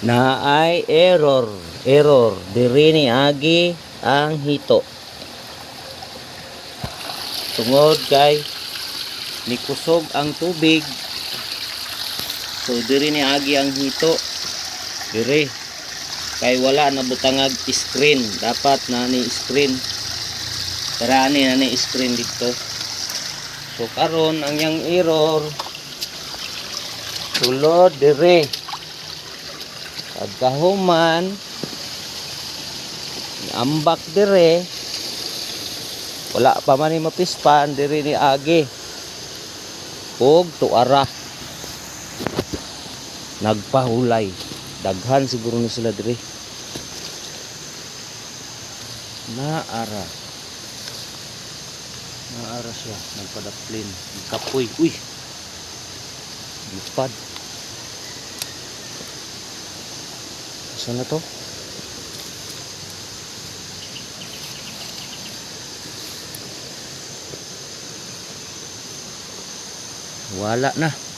na ay error diri ni agi ang hito tungod kay nikusog ang tubig. So diri ni agi ang hito diri kay wala na butangag screen, dapat na ni screen karani na ni screen dito. So karon ang yang error sulod diri pagkahuman ambak dire wala pa man ni mapispan diri ni agi og tuara nagpahulay, daghan siguro ni sila dire naara siya nagpadaplin kapoy lipad. Saan na to? Wala na.